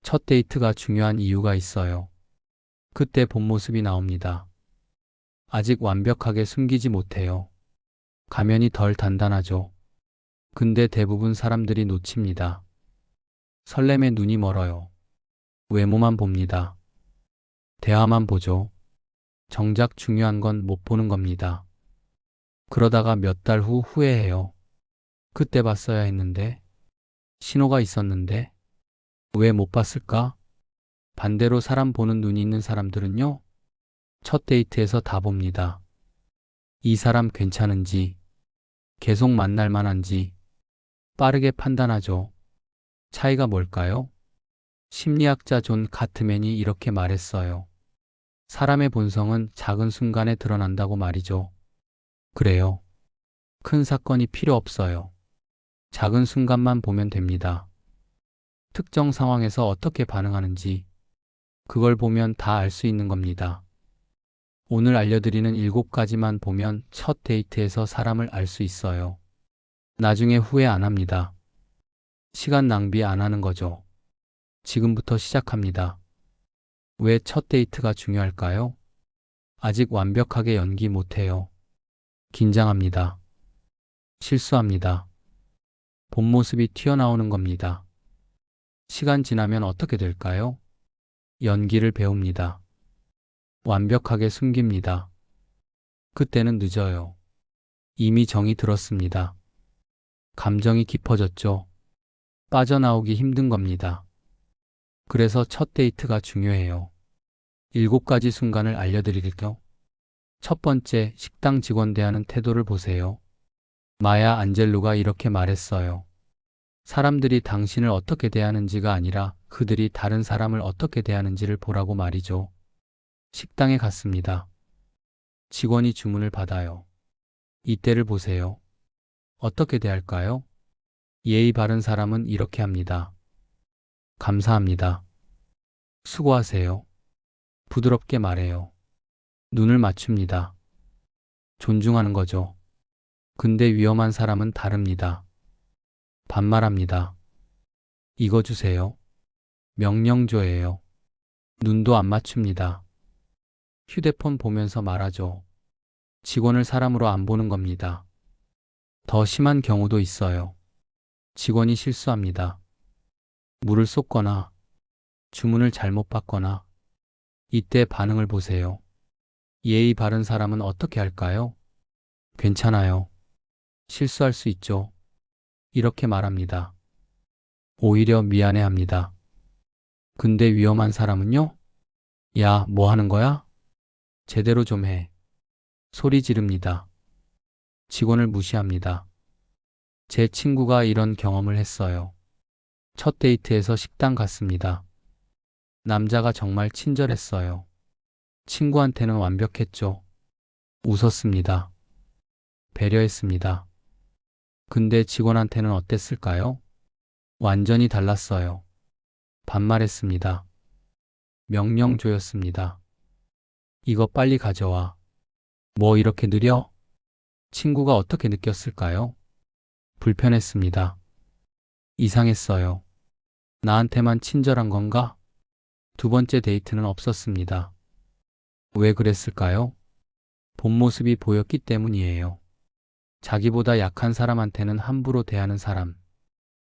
첫 데이트가 중요한 이유가 있어요. 그때 본 모습이 나옵니다. 아직 완벽하게 숨기지 못해요. 가면이 덜 단단하죠. 근데 대부분 사람들이 놓칩니다. 설렘에 눈이 멀어요. 외모만 봅니다. 대화만 보죠. 정작 중요한 건 못 보는 겁니다. 그러다가 몇 달 후 후회해요. 그때 봤어야 했는데, 신호가 있었는데, 왜 못 봤을까? 반대로 사람 보는 눈이 있는 사람들은요, 첫 데이트에서 다 봅니다. 이 사람 괜찮은지, 계속 만날 만한지, 빠르게 판단하죠. 차이가 뭘까요? 심리학자 존 가트맨이 이렇게 말했어요. 사람의 본성은 작은 순간에 드러난다고 말이죠. 그래요. 큰 사건이 필요 없어요. 작은 순간만 보면 됩니다. 특정 상황에서 어떻게 반응하는지, 그걸 보면 다 알 수 있는 겁니다. 오늘 알려드리는 7가지만 보면 첫 데이트에서 사람을 알 수 있어요. 나중에 후회 안 합니다. 시간 낭비 안 하는 거죠. 지금부터 시작합니다. 왜 첫 데이트가 중요할까요? 아직 완벽하게 연기 못해요. 긴장합니다. 실수합니다. 본 모습이 튀어나오는 겁니다. 시간 지나면 어떻게 될까요? 연기를 배웁니다. 완벽하게 숨깁니다. 그때는 늦어요. 이미 정이 들었습니다. 감정이 깊어졌죠. 빠져나오기 힘든 겁니다. 그래서 첫 데이트가 중요해요. 7가지 순간을 알려드릴게요. 첫 번째, 식당 직원 대하는 태도를 보세요. 마야 안젤루가 이렇게 말했어요. 사람들이 당신을 어떻게 대하는지가 아니라 그들이 다른 사람을 어떻게 대하는지를 보라고 말이죠. 식당에 갔습니다. 직원이 주문을 받아요. 이때를 보세요. 어떻게 대할까요? 예의 바른 사람은 이렇게 합니다. 감사합니다. 수고하세요. 부드럽게 말해요. 눈을 맞춥니다. 존중하는 거죠. 근데 위험한 사람은 다릅니다. 반말합니다. 이거 주세요. 명령조예요. 눈도 안 맞춥니다. 휴대폰 보면서 말하죠. 직원을 사람으로 안 보는 겁니다. 더 심한 경우도 있어요. 직원이 실수합니다. 물을 쏟거나 주문을 잘못 받거나 이때 반응을 보세요. 예의 바른 사람은 어떻게 할까요? 괜찮아요. 실수할 수 있죠. 이렇게 말합니다. 오히려 미안해합니다. 근데 위험한 사람은요? 야, 뭐 하는 거야? 제대로 좀 해. 소리 지릅니다. 직원을 무시합니다. 제 친구가 이런 경험을 했어요. 첫 데이트에서 식당 갔습니다. 남자가 정말 친절했어요. 친구한테는 완벽했죠. 웃었습니다. 배려했습니다. 근데 직원한테는 어땠을까요? 완전히 달랐어요. 반말했습니다. 명령조였습니다. 이거 빨리 가져와. 뭐 이렇게 느려? 친구가 어떻게 느꼈을까요? 불편했습니다. 이상했어요. 나한테만 친절한 건가? 두 번째 데이트는 없었습니다. 왜 그랬을까요? 본 모습이 보였기 때문이에요. 자기보다 약한 사람한테는 함부로 대하는 사람.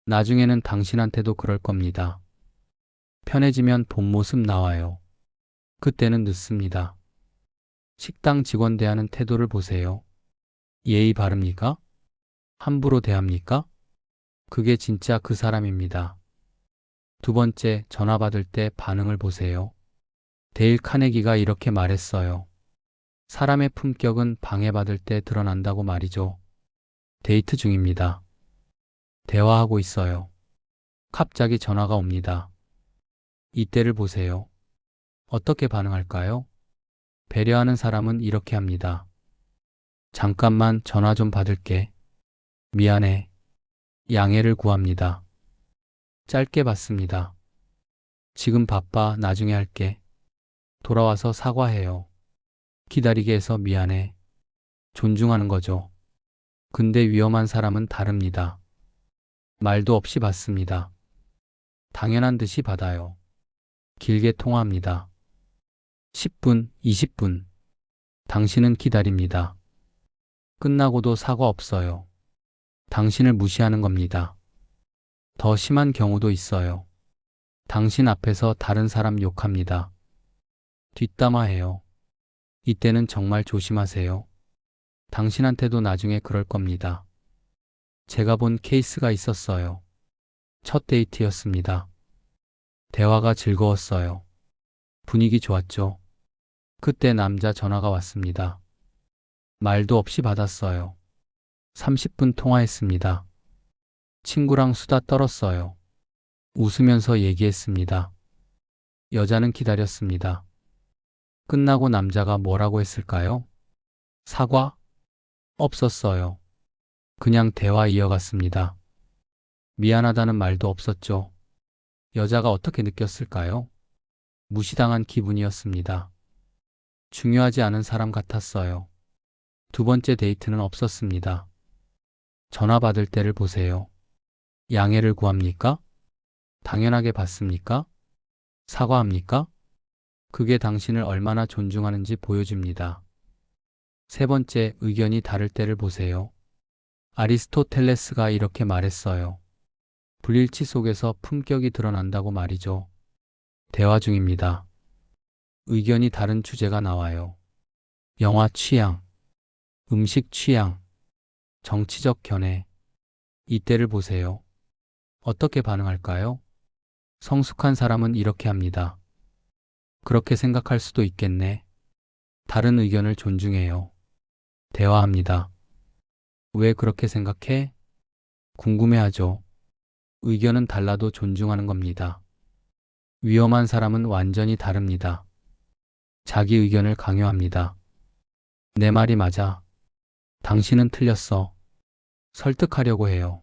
나중에는 당신한테도 그럴 겁니다. 편해지면 본 모습 나와요. 그때는 늦습니다. 식당 직원 대하는 태도를 보세요. 예의 바릅니까? 함부로 대합니까? 그게 진짜 그 사람입니다. 두 번째, 전화 받을 때 반응을 보세요. 데일 카네기가 이렇게 말했어요. 사람의 품격은 방해받을 때 드러난다고 말이죠. 데이트 중입니다. 대화하고 있어요. 갑자기 전화가 옵니다. 이때를 보세요. 어떻게 반응할까요? 배려하는 사람은 이렇게 합니다. 잠깐만 전화 좀 받을게. 미안해. 양해를 구합니다. 짧게 받습니다. 지금 바빠. 나중에 할게. 돌아와서 사과해요. 기다리게 해서 미안해. 존중하는 거죠. 근데 위험한 사람은 다릅니다. 말도 없이 받습니다. 당연한 듯이 받아요. 길게 통화합니다. 10분, 20분. 당신은 기다립니다. 끝나고도 사과 없어요. 당신을 무시하는 겁니다. 더 심한 경우도 있어요. 당신 앞에서 다른 사람 욕합니다. 뒷담화해요. 이때는 정말 조심하세요. 당신한테도 나중에 그럴 겁니다. 제가 본 케이스가 있었어요. 첫 데이트였습니다. 대화가 즐거웠어요. 분위기 좋았죠. 그때 남자 전화가 왔습니다. 말도 없이 받았어요. 30분 통화했습니다. 친구랑 수다 떨었어요. 웃으면서 얘기했습니다. 여자는 기다렸습니다. 끝나고 남자가 뭐라고 했을까요? 사과? 없었어요. 그냥 대화 이어갔습니다. 미안하다는 말도 없었죠. 여자가 어떻게 느꼈을까요? 무시당한 기분이었습니다. 중요하지 않은 사람 같았어요. 두 번째 데이트는 없었습니다. 전화 받을 때를 보세요. 양해를 구합니까? 당연하게 받습니까? 사과합니까? 그게 당신을 얼마나 존중하는지 보여줍니다. 세 번째, 의견이 다를 때를 보세요. 아리스토텔레스가 이렇게 말했어요. 불일치 속에서 품격이 드러난다고 말이죠. 대화 중입니다. 의견이 다른 주제가 나와요. 영화 취향, 음식 취향, 정치적 견해. 이때를 보세요. 어떻게 반응할까요? 성숙한 사람은 이렇게 합니다. 그렇게 생각할 수도 있겠네. 다른 의견을 존중해요. 대화합니다. 왜 그렇게 생각해? 궁금해하죠. 의견은 달라도 존중하는 겁니다. 위험한 사람은 완전히 다릅니다. 자기 의견을 강요합니다. 내 말이 맞아. 당신은 틀렸어. 설득하려고 해요.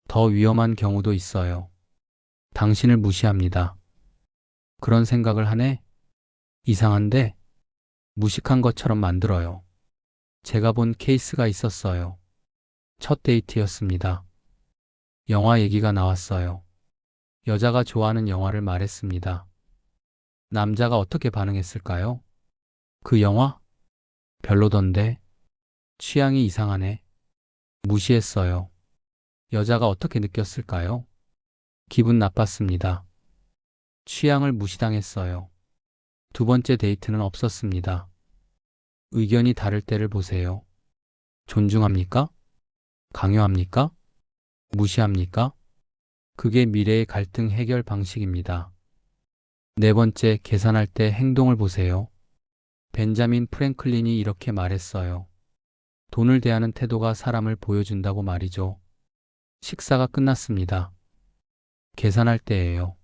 더 위험한 경우도 있어요. 당신을 무시합니다. 그런 생각을 하네? 이상한데? 무식한 것처럼 만들어요. 제가 본 케이스가 있었어요. 첫 데이트였습니다. 영화 얘기가 나왔어요. 여자가 좋아하는 영화를 말했습니다. 남자가 어떻게 반응했을까요? 그 영화? 별로던데? 취향이 이상하네. 무시했어요. 여자가 어떻게 느꼈을까요? 기분 나빴습니다. 취향을 무시당했어요. 두 번째 데이트는 없었습니다. 의견이 다를 때를 보세요. 존중합니까? 강요합니까? 무시합니까? 그게 미래의 갈등 해결 방식입니다. 네 번째, 계산할 때 행동을 보세요. 벤자민 프랭클린이 이렇게 말했어요. 돈을 대하는 태도가 사람을 보여준다고 말이죠. 식사가 끝났습니다. 계산할 때예요.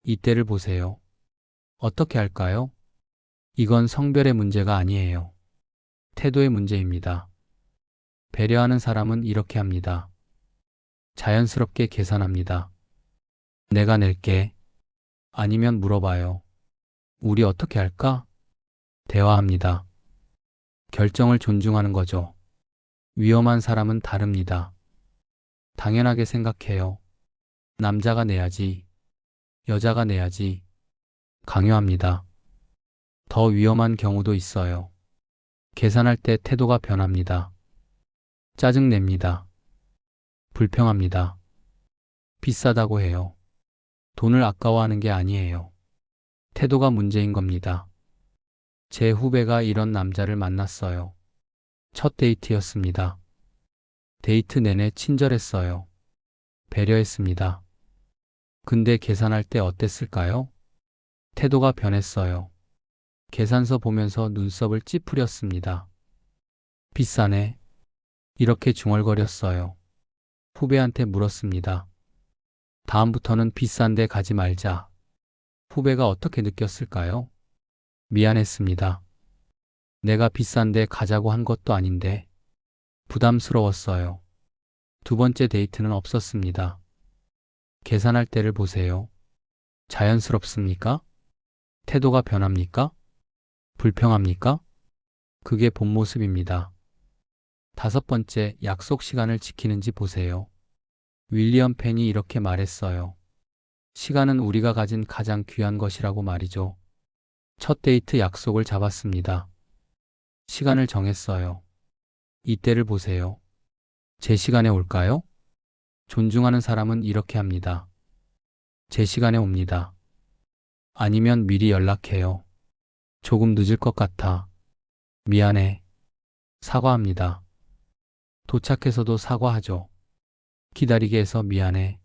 이때를 보세요. 어떻게 할까요? 이건 성별의 문제가 아니에요. 태도의 문제입니다. 배려하는 사람은 이렇게 합니다. 자연스럽게 계산합니다. 내가 낼게. 아니면 물어봐요. 우리 어떻게 할까? 대화합니다. 결정을 존중하는 거죠. 위험한 사람은 다릅니다. 당연하게 생각해요. 남자가 내야지. 여자가 내야지. 강요합니다. 더 위험한 경우도 있어요. 계산할 때 태도가 변합니다. 짜증냅니다. 불평합니다. 비싸다고 해요. 돈을 아까워하는 게 아니에요. 태도가 문제인 겁니다. 제 후배가 이런 남자를 만났어요. 첫 데이트였습니다. 데이트 내내 친절했어요. 배려했습니다. 근데 계산할 때 어땠을까요? 태도가 변했어요. 계산서 보면서 눈썹을 찌푸렸습니다. 비싸네. 이렇게 중얼거렸어요. 후배한테 물었습니다. 다음부터는 비싼 데 가지 말자. 후배가 어떻게 느꼈을까요? 미안했습니다. 내가 비싼 데 가자고 한 것도 아닌데. 부담스러웠어요. 두 번째 데이트는 없었습니다. 계산할 때를 보세요. 자연스럽습니까? 태도가 변합니까? 불평합니까? 그게 본 모습입니다. 다섯 번째, 약속 시간을 지키는지 보세요. 윌리엄 펜이 이렇게 말했어요. 시간은 우리가 가진 가장 귀한 것이라고 말이죠. 첫 데이트 약속을 잡았습니다. 시간을 정했어요. 이때를 보세요. 제 시간에 올까요? 존중하는 사람은 이렇게 합니다. 제 시간에 옵니다. 아니면 미리 연락해요. 조금 늦을 것 같아. 미안해. 사과합니다. 도착해서도 사과하죠. 기다리게 해서 미안해.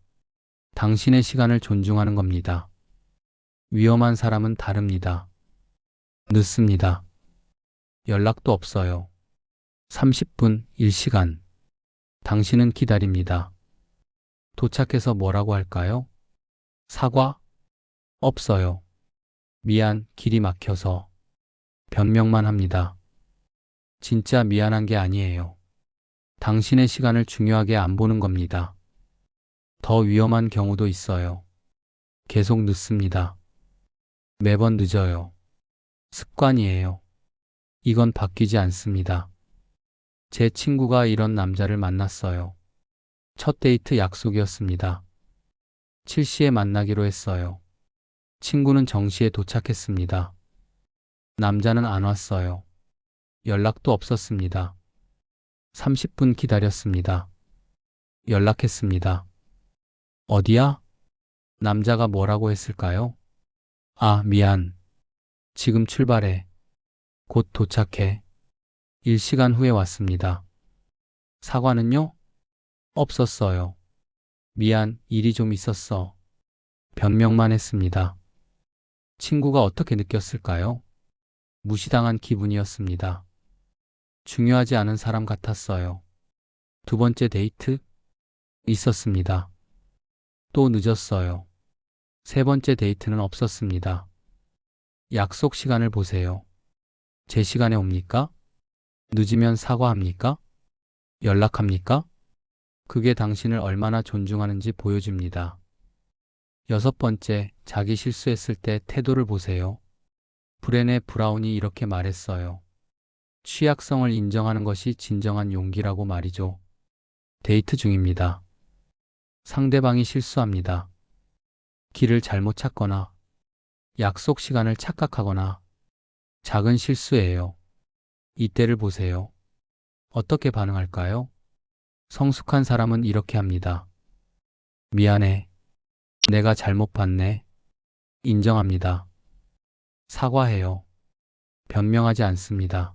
당신의 시간을 존중하는 겁니다. 위험한 사람은 다릅니다. 늦습니다. 연락도 없어요. 30분, 1시간. 당신은 기다립니다. 도착해서 뭐라고 할까요? 사과? 없어요. 미안, 길이 막혀서. 변명만 합니다. 진짜 미안한 게 아니에요. 당신의 시간을 중요하게 안 보는 겁니다. 더 위험한 경우도 있어요. 계속 늦습니다. 매번 늦어요. 습관이에요. 이건 바뀌지 않습니다. 제 친구가 이런 남자를 만났어요. 첫 데이트 약속이었습니다. 7시에 만나기로 했어요. 친구는 정시에 도착했습니다. 남자는 안 왔어요. 연락도 없었습니다. 30분 기다렸습니다. 연락했습니다. 어디야? 남자가 뭐라고 했을까요? 아, 미안. 지금 출발해. 곧 도착해. 1시간 후에 왔습니다. 사과는요? 없었어요. 미안, 일이 좀 있었어. 변명만 했습니다. 친구가 어떻게 느꼈을까요? 무시당한 기분이었습니다. 중요하지 않은 사람 같았어요. 두 번째 데이트? 있었습니다. 또 늦었어요. 세 번째 데이트는 없었습니다. 약속 시간을 보세요. 제 시간에 옵니까? 늦으면 사과합니까? 연락합니까? 그게 당신을 얼마나 존중하는지 보여줍니다. 여섯 번째, 자기 실수했을 때 태도를 보세요. 브레네 브라운이 이렇게 말했어요. 취약성을 인정하는 것이 진정한 용기라고 말이죠. 데이트 중입니다. 상대방이 실수합니다. 길을 잘못 찾거나 약속 시간을 착각하거나 작은 실수예요. 이때를 보세요. 어떻게 반응할까요? 성숙한 사람은 이렇게 합니다. 미안해. 내가 잘못 봤네. 인정합니다. 사과해요. 변명하지 않습니다.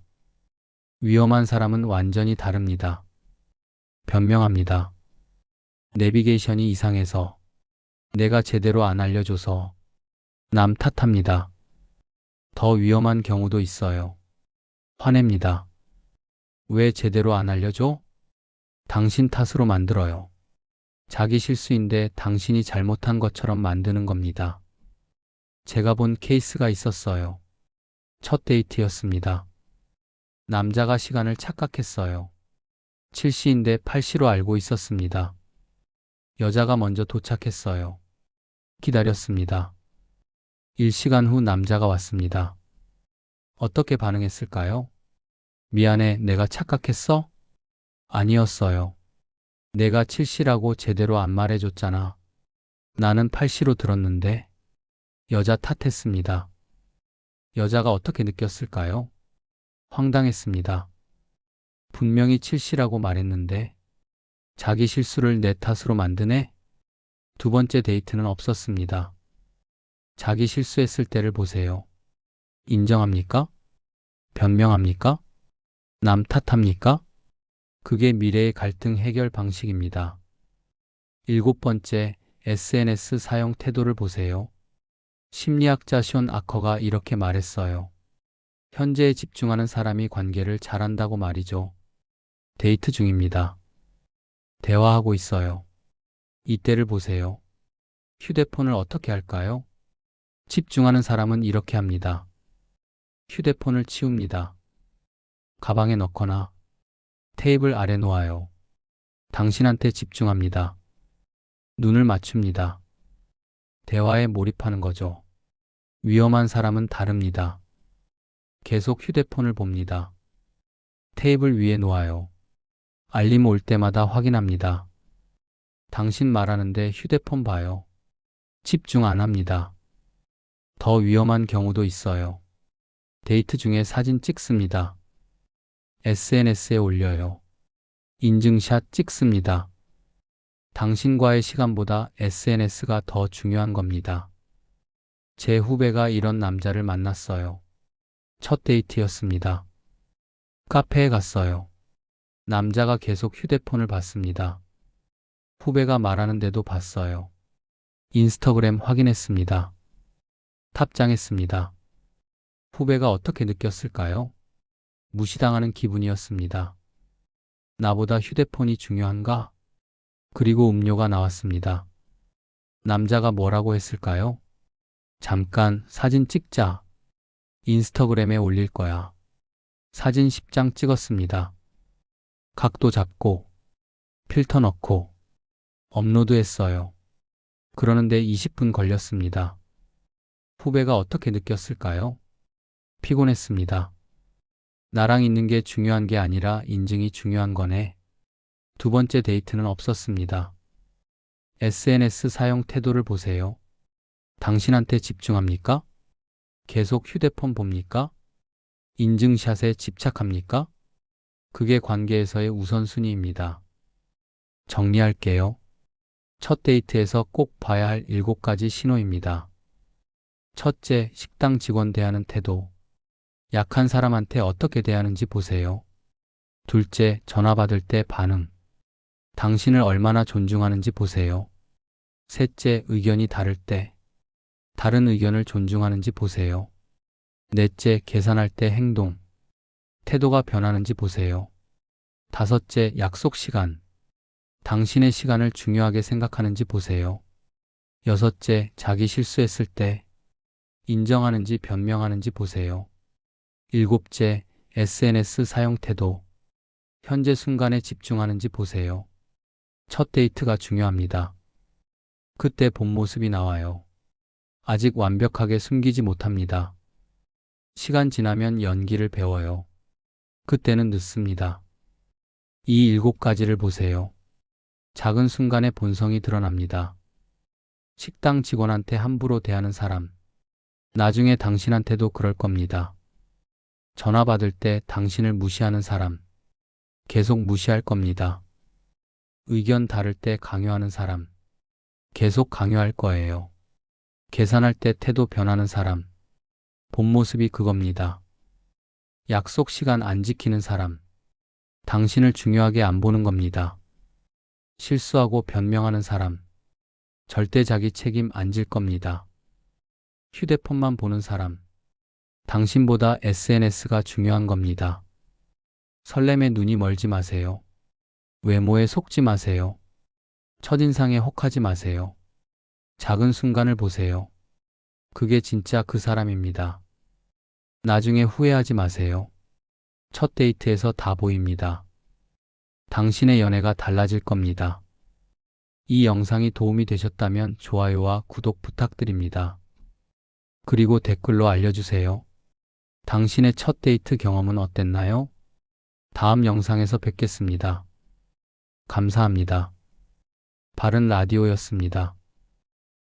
위험한 사람은 완전히 다릅니다. 변명합니다. 내비게이션이 이상해서, 내가 제대로 안 알려줘서, 남 탓합니다. 더 위험한 경우도 있어요. 화냅니다. 왜 제대로 안 알려줘? 당신 탓으로 만들어요. 자기 실수인데 당신이 잘못한 것처럼 만드는 겁니다. 제가 본 케이스가 있었어요. 첫 데이트였습니다. 남자가 시간을 착각했어요. 7시인데 8시로 알고 있었습니다. 여자가 먼저 도착했어요. 기다렸습니다. 1시간 후 남자가 왔습니다. 어떻게 반응했을까요? 미안해, 내가 착각했어? 아니었어요. 내가 7시라고 제대로 안 말해줬잖아. 나는 8시로 들었는데. 여자 탓했습니다. 여자가 어떻게 느꼈을까요? 황당했습니다. 분명히 7시라고 말했는데 자기 실수를 내 탓으로 만드네? 두 번째 데이트는 없었습니다. 자기 실수했을 때를 보세요. 인정합니까? 변명합니까? 남 탓합니까? 그게 미래의 갈등 해결 방식입니다. 일곱 번째, SNS 사용 태도를 보세요. 심리학자 숀 아커가 이렇게 말했어요. 현재에 집중하는 사람이 관계를 잘한다고 말이죠. 데이트 중입니다. 대화하고 있어요. 이때를 보세요. 휴대폰을 어떻게 할까요? 집중하는 사람은 이렇게 합니다. 휴대폰을 치웁니다. 가방에 넣거나 테이블 아래 놓아요. 당신한테 집중합니다. 눈을 맞춥니다. 대화에 몰입하는 거죠. 위험한 사람은 다릅니다. 계속 휴대폰을 봅니다. 테이블 위에 놓아요. 알림 올 때마다 확인합니다. 당신 말하는데 휴대폰 봐요. 집중 안 합니다. 더 위험한 경우도 있어요. 데이트 중에 사진 찍습니다. SNS에 올려요. 인증샷 찍습니다. 당신과의 시간보다 SNS가 더 중요한 겁니다. 제 후배가 이런 남자를 만났어요. 첫 데이트였습니다. 카페에 갔어요. 남자가 계속 휴대폰을 봤습니다. 후배가 말하는데도 봤어요. 인스타그램 확인했습니다. 탑장했습니다. 후배가 어떻게 느꼈을까요? 무시당하는 기분이었습니다. 나보다 휴대폰이 중요한가? 그리고 음료가 나왔습니다. 남자가 뭐라고 했을까요? 잠깐 사진 찍자. 인스타그램에 올릴 거야. 사진 10장 찍었습니다. 각도 잡고, 필터 넣고, 업로드했어요. 그러는데 20분 걸렸습니다. 후배가 어떻게 느꼈을까요? 피곤했습니다. 나랑 있는 게 중요한 게 아니라 인증이 중요한 거네. 두 번째 데이트는 없었습니다. SNS 사용 태도를 보세요. 당신한테 집중합니까? 계속 휴대폰 봅니까? 인증샷에 집착합니까? 그게 관계에서의 우선순위입니다. 정리할게요. 첫 데이트에서 꼭 봐야 할 7가지 신호입니다. 첫째, 식당 직원 대하는 태도. 약한 사람한테 어떻게 대하는지 보세요. 둘째, 전화 받을 때 반응. 당신을 얼마나 존중하는지 보세요. 셋째, 의견이 다를 때. 다른 의견을 존중하는지 보세요. 넷째, 계산할 때 행동. 태도가 변하는지 보세요. 다섯째, 약속 시간. 당신의 시간을 중요하게 생각하는지 보세요. 여섯째, 자기 실수했을 때 인정하는지 변명하는지 보세요. 일곱째, SNS 사용 태도. 현재 순간에 집중하는지 보세요. 첫 데이트가 중요합니다. 그때 본 모습이 나와요. 아직 완벽하게 숨기지 못합니다. 시간 지나면 연기를 배워요. 그때는 늦습니다. 이 7가지를 보세요. 작은 순간에 본성이 드러납니다. 식당 직원한테 함부로 대하는 사람. 나중에 당신한테도 그럴 겁니다. 전화 받을 때 당신을 무시하는 사람. 계속 무시할 겁니다. 의견 다를 때 강요하는 사람. 계속 강요할 거예요. 계산할 때 태도 변하는 사람. 본 모습이 그겁니다. 약속 시간 안 지키는 사람. 당신을 중요하게 안 보는 겁니다. 실수하고 변명하는 사람. 절대 자기 책임 안 질 겁니다. 휴대폰만 보는 사람. 당신보다 SNS가 중요한 겁니다. 설렘에 눈이 멀지 마세요. 외모에 속지 마세요. 첫인상에 혹하지 마세요. 작은 순간을 보세요. 그게 진짜 그 사람입니다. 나중에 후회하지 마세요. 첫 데이트에서 다 보입니다. 당신의 연애가 달라질 겁니다. 이 영상이 도움이 되셨다면 좋아요와 구독 부탁드립니다. 그리고 댓글로 알려주세요. 당신의 첫 데이트 경험은 어땠나요? 다음 영상에서 뵙겠습니다. 감사합니다. 바른 라디오였습니다.